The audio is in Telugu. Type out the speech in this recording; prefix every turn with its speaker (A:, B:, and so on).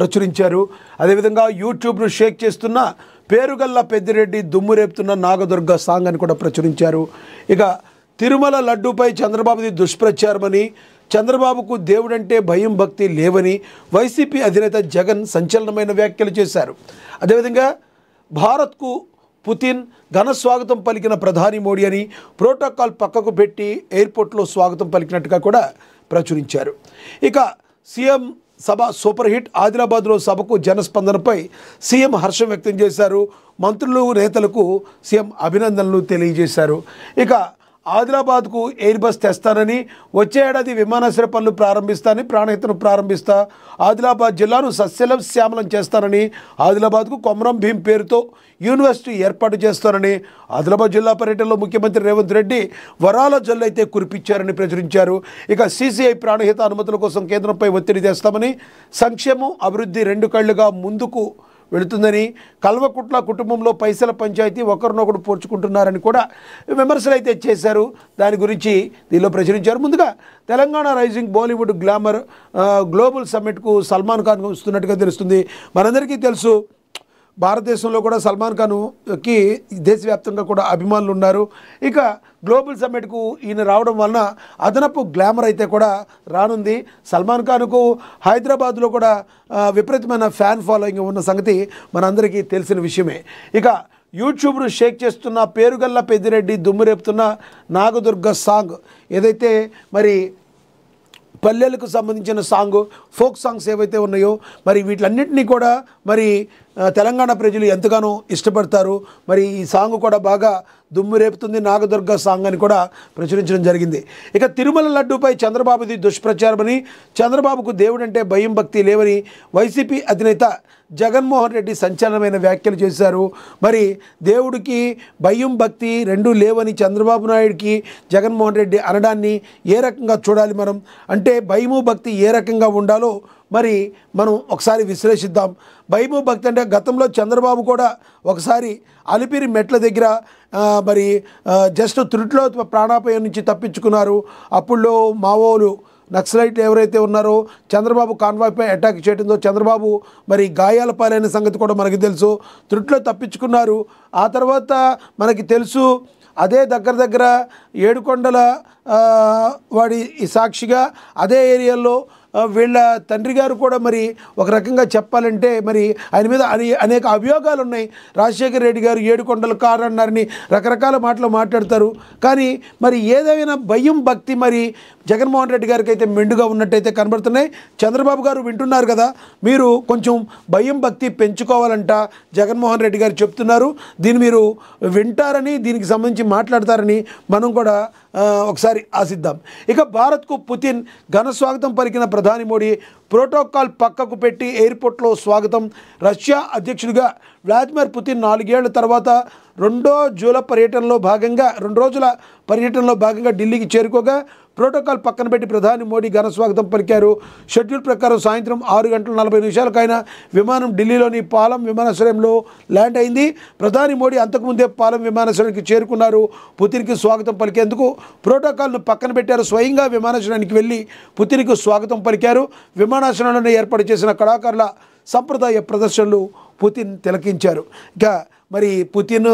A: ప్రచురించారు. అదేవిధంగా యూట్యూబ్ను షేక్ చేస్తున్న పేరుగల్ల పెద్దిరెడ్డి దుమ్ము రేపుతున్న నాగదుర్గ సాంగ్ అని కూడా ప్రచురించారు. ఇక తిరుమల లడ్డూపై చంద్రబాబుది దుష్ప్రచారమని, చంద్రబాబుకు దేవుడంటే భయం భక్తి లేవని వైసీపీ అధినేత జగన్ సంచలనమైన వ్యాఖ్యలు చేశారు. అదేవిధంగా భారత్కు పుతిన్ ఘన స్వాగతం పలికిన ప్రధాని మోడీ అని, ప్రోటోకాల్ పక్కకు పెట్టి ఎయిర్పోర్ట్లో స్వాగతం పలికినట్టుగా కూడా ప్రచురించారు. ఇక సీఎం సభ సూపర్ హిట్. ఆదిలాబాద్లో సభకు జనస్పందనపై సీఎం హర్షం వ్యక్తం చేశారు. మంత్రులు నేతలకు సీఎం అభినందనలు తెలియజేశారు. ఇక ఆదిలాబాద్కు ఎయిర్ బస్ తెస్తానని, వచ్చే ఏడాది విమానాశ్రయ పనులు ప్రారంభిస్తానని, ప్రాణహితను ప్రారంభిస్తా, ఆదిలాబాద్ జిల్లాను సస్యశ్యామలం చేస్తానని, ఆదిలాబాద్కు కొమరం భీం పేరుతో యూనివర్సిటీ ఏర్పాటు చేస్తానని, ఆదిలాబాద్ జిల్లా పర్యటనలో ముఖ్యమంత్రి రేవంత్ రెడ్డి వరాల జల్లైతే కురిపించారని ప్రచురించారు. ఇక సీసీఐ ప్రాణహిత అనుమతుల కోసం కేంద్రంపై ఒత్తిడి తెస్తామని, సంక్షేమం అభివృద్ధి రెండు కళ్ళుగా ముందుకు వెళుతుందని, కల్వకుట్ల కుటుంబంలో పైసల పంచాయతీ ఒకరినొకరు పోర్చుకుంటున్నారని కూడా విమర్శలు అయితే చేశారు. దాని గురించి దీనిలో ప్రచురించారు. ముందుగా Telangana rising Bollywood glamour global సమ్మిట్కు సల్మాన్ ఖాన్ వస్తున్నట్టుగా తెలుస్తుంది. మనందరికీ తెలుసు, భారతదేశంలో కూడా సల్మాన్ ఖాన్కి దేశవ్యాప్తంగా కూడా అభిమానులు ఉన్నారు. ఇక గ్లోబల్ సమ్మిట్కు ఈయన రావడం వలన అదనపు గ్లామర్ అయితే కూడా రానుంది. సల్మాన్ ఖాన్కు హైదరాబాద్లో కూడా విపరీతమైన ఫ్యాన్ ఫాలోయింగ్ ఉన్న సంగతి మనందరికీ తెలిసిన విషయమే. ఇక యూట్యూబ్ను షేక్ చేస్తున్న పేరుగల్ల పెద్దిరెడ్డి దుమ్ము రేపుతున్న నాగదుర్గ సాంగ్ ఏదైతే మరి పల్లెలకు సంబంధించిన సాంగ్, ఫోక్ సాంగ్స్ ఏవైతే ఉన్నాయో మరి వీటిలన్నింటినీ కూడా మరి తెలంగాణ ప్రజలు ఎంతగానో ఇష్టపడతారు. మరి ఈ సాంగ్ కూడా బాగా దుమ్ము రేపుతుంది నాగదుర్గ సాంగ్ అని కూడా ప్రచురించడం జరిగింది. ఇక తిరుమల లడ్డూపై చంద్రబాబుది దుష్ప్రచారమని, చంద్రబాబుకు దేవుడంటే భయం భక్తి లేవని వైసీపీ అధినేత జగన్మోహన్ రెడ్డి సంచలనమైన వ్యాఖ్యలు చేశారు. మరి దేవుడికి భయం భక్తి రెండూ లేవని చంద్రబాబు నాయుడికి జగన్మోహన్ రెడ్డి అనడాన్ని ఏ రకంగా చూడాలి మనం అంటే, భయము భక్తి ఏ రకంగా ఉండాలో మరి మనం ఒకసారి విశ్లేషిద్దాం. భయము భక్తి అంటే గతంలో చంద్రబాబు కూడా ఒకసారి అలిపిరి మెట్ల దగ్గర మరి జస్ట్ త్రుట్లో ప్రాణాపాయం నుంచి తప్పించుకున్నారు. అప్పుల్లో మావోలు నక్సలైట్లు ఎవరైతే ఉన్నారో చంద్రబాబు కాన్వాయ్పై అటాక్ చేయడంతో చంద్రబాబు మరి గాయాల పాలైన సంగతి కూడా మనకి తెలుసు. త్రుట్లో తప్పించుకున్నారు. ఆ తర్వాత మనకి తెలుసు అదే దగ్గర ఏడుకొండల వాడి సాక్షిగా అదే ఏరియాలో వీళ్ళ తండ్రి గారు కూడా మరి ఒక రకంగా చెప్పాలంటే మరి ఆయన మీద అనేక అభియోగాలు ఉన్నాయి. రాజశేఖర రెడ్డి గారు ఏడుకొండల కారు అన్నారని రకరకాల మాటలు మాట్లాడతారు. కానీ మరి ఏదైనా భయం భక్తి మరి జగన్మోహన్ రెడ్డి గారికి అయితే మెండుగా ఉన్నట్టయితే కనబడుతున్నాయి. చంద్రబాబు గారు వింటున్నారు కదా, మీరు కొంచెం భయం భక్తి పెంచుకోవాలంట జగన్మోహన్ రెడ్డి గారు చెప్తున్నారు. దీన్ని మీరు వింటారని, దీనికి సంబంధించి మాట్లాడతారని మనం కూడా ఒకసారి ఆశిద్దాం. ఇక భారత్కు పుతిన్ ఘన స్వాగతం పలికిన ప్రధాని మోడీ, ప్రోటోకాల్ పక్కకు పెట్టి ఎయిర్పోర్ట్లో స్వాగతం. రష్యా అధ్యక్షుడిగా వ్లాదిమిర్ పుతిన్ 4 ఏళ్ల తర్వాత 2 రోజుల పర్యటనలో భాగంగా ఢిల్లీకి చేరుకోగా ప్రోటోకాల్ పక్కన పెట్టి ప్రధాని మోడీ ఘన స్వాగతం పలికారు. షెడ్యూల్ ప్రకారం సాయంత్రం 6:40 ఆయన విమానం ఢిల్లీలోని పాలం విమానాశ్రయంలో ల్యాండ్ అయింది. ప్రధాని మోడీ అంతకుముందే పాలం విమానాశ్రయానికి చేరుకున్నారు. పుతిన్కి స్వాగతం పలికేందుకు ప్రోటోకాల్ను పక్కన పెట్టారు. స్వయంగా విమానాశ్రయానికి వెళ్ళి పుతిన్కు స్వాగతం పలికారు. విమానాశ్రయంలోనే ఏర్పాటు చేసిన కళాకారుల సంప్రదాయ ప్రదర్శనలు పుతిన్ తిలకించారు. ఇక మరి పుతిన్